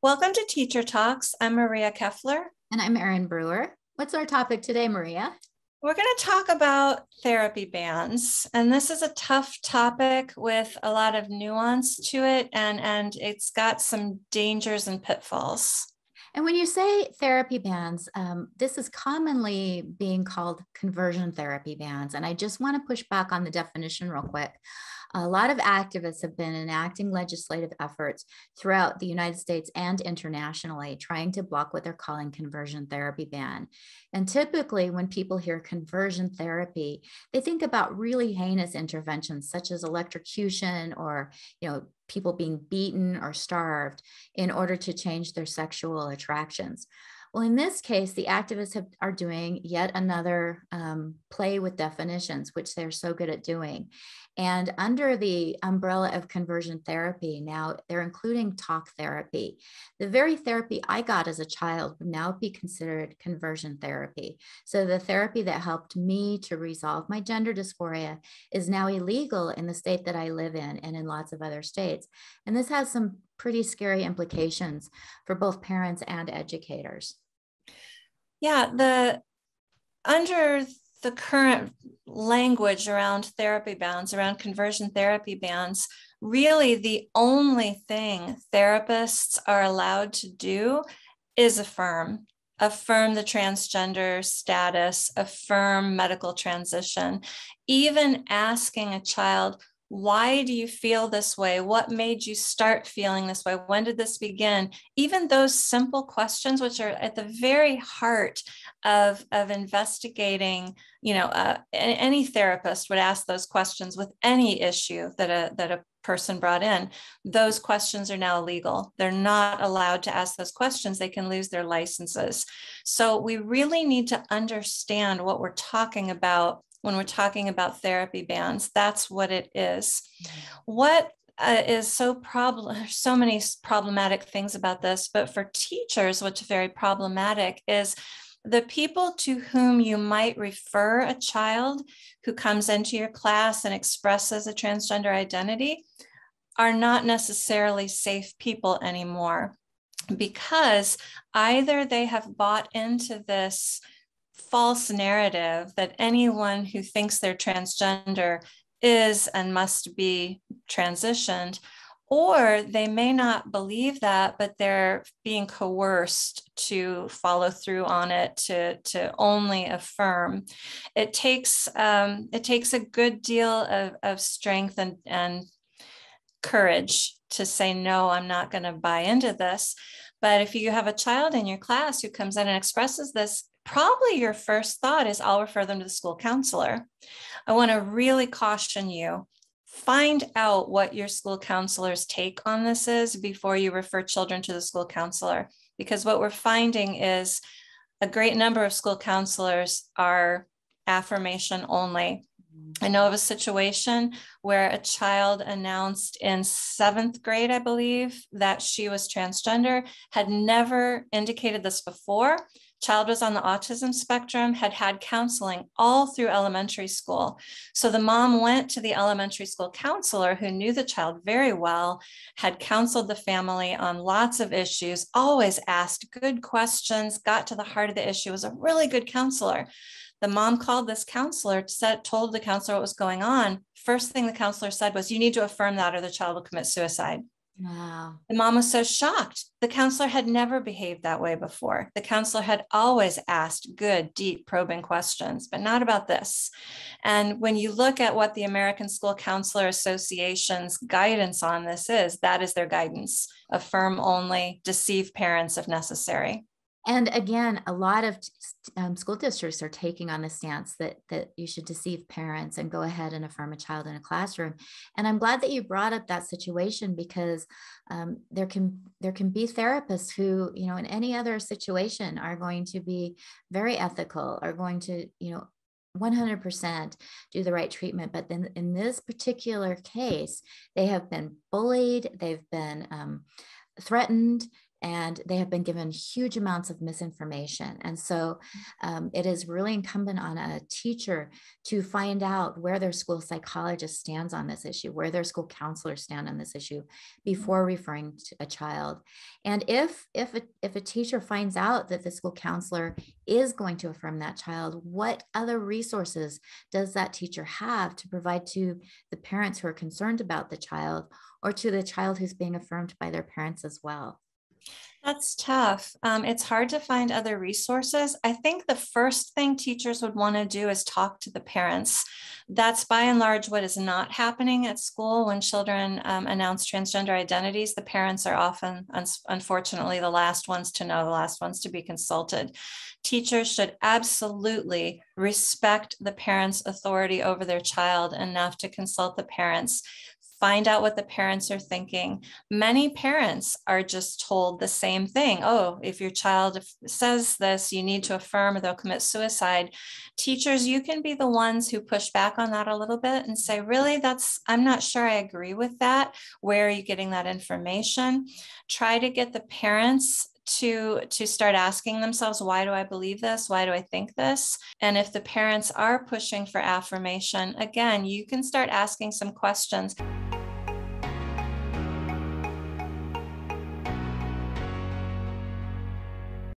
Welcome to Teacher Talks. I'm Maria Keffler. And I'm Erin Brewer. What's our topic today, Maria? We're going to talk about therapy bans. And this is a tough topic with a lot of nuance to it, and it's got some dangers and pitfalls. And when you say therapy bans, this is commonly being called conversion therapy bans. And I just want to push back on the definition real quick. A lot of activists have been enacting legislative efforts throughout the United States and internationally, trying to block what they're calling conversion therapy ban. And typically, when people hear conversion therapy, they think about really heinous interventions such as electrocution or, people being beaten or starved in order to change their sexual attractions. Well, in this case, the activists are doing yet another play with definitions, which they're so good at doing. And under the umbrella of conversion therapy, now they're including talk therapy. The very therapy I got as a child would now be considered conversion therapy. So the therapy that helped me to resolve my gender dysphoria is now illegal in the state that I live in and in lots of other states. And this has some pretty scary implications for both parents and educators. Yeah, under the current language around therapy bans, around conversion therapy bans, really the only thing therapists are allowed to do is affirm the transgender status, affirm medical transition. Even asking a child, why do you feel this way? What made you start feeling this way? When did this begin? Even those simple questions, which are at the very heart of investigating, any therapist would ask those questions with any issue that a person brought in. Those questions are now illegal. They're not allowed to ask those questions. They can lose their licenses. So we really need to understand what we're talking about when we're talking about therapy bans. That's what it is. What is so many problematic things about this, but for teachers, what's very problematic is the people to whom you might refer a child who comes into your class and expresses a transgender identity are not necessarily safe people anymore, because either they have bought into this false narrative that anyone who thinks they're transgender is and must be transitioned, or they may not believe that, but they're being coerced to follow through on it, to only affirm. It takes a good deal of strength and courage to say, no, I'm not going to buy into this. But if you have a child in your class who comes in and expresses this, probably your first thought is, I'll refer them to the school counselor. I want to really caution you, find out what your school counselor's take on this is before you refer children to the school counselor. Because what we're finding is a great number of school counselors are affirmation only. I know of a situation where a child announced in 7th grade, I believe, that she was transgender, had never indicated this before. Child was on the autism spectrum, had had counseling all through elementary school. So the mom went to the elementary school counselor, who knew the child very well, had counseled the family on lots of issues, always asked good questions, got to the heart of the issue, was a really good counselor. The mom called this counselor, told the counselor what was going on. First thing the counselor said was, you need to affirm that or the child will commit suicide. Wow. The mom was so shocked. The counselor had never behaved that way before. The counselor had always asked good, deep, probing questions, but not about this. And when you look at what the American School Counselor Association's guidance on this is, that is their guidance: affirm only, deceive parents if necessary. And again, a lot of school districts are taking on the stance that you should deceive parents and go ahead and affirm a child in a classroom. And I'm glad that you brought up that situation, because there can be therapists who, in any other situation are going to be very ethical, are going to, 100% do the right treatment. But then in this particular case, they have been bullied, they've been threatened, and they have been given huge amounts of misinformation. And so it is really incumbent on a teacher to find out where their school psychologist stands on this issue, where their school counselors stand on this issue before referring to a child. And if a teacher finds out that the school counselor is going to affirm that child, what other resources does that teacher have to provide to the parents who are concerned about the child, or to the child who's being affirmed by their parents as well? That's tough. It's hard to find other resources. I think the first thing teachers would want to do is talk to the parents. That's by and large what is not happening at school when children announce transgender identities. The parents are often, unfortunately, the last ones to know, the last ones to be consulted. Teachers should absolutely respect the parents' authority over their child enough to consult the parents. Find out what the parents are thinking. Many parents are just told the same thing. Oh, if your child says this, you need to affirm or they'll commit suicide. Teachers, you can be the ones who push back on that a little bit and say, really, I'm not sure I agree with that. Where are you getting that information? Try to get the parents to start asking themselves, why do I believe this? Why do I think this? And if the parents are pushing for affirmation, again, you can start asking some questions.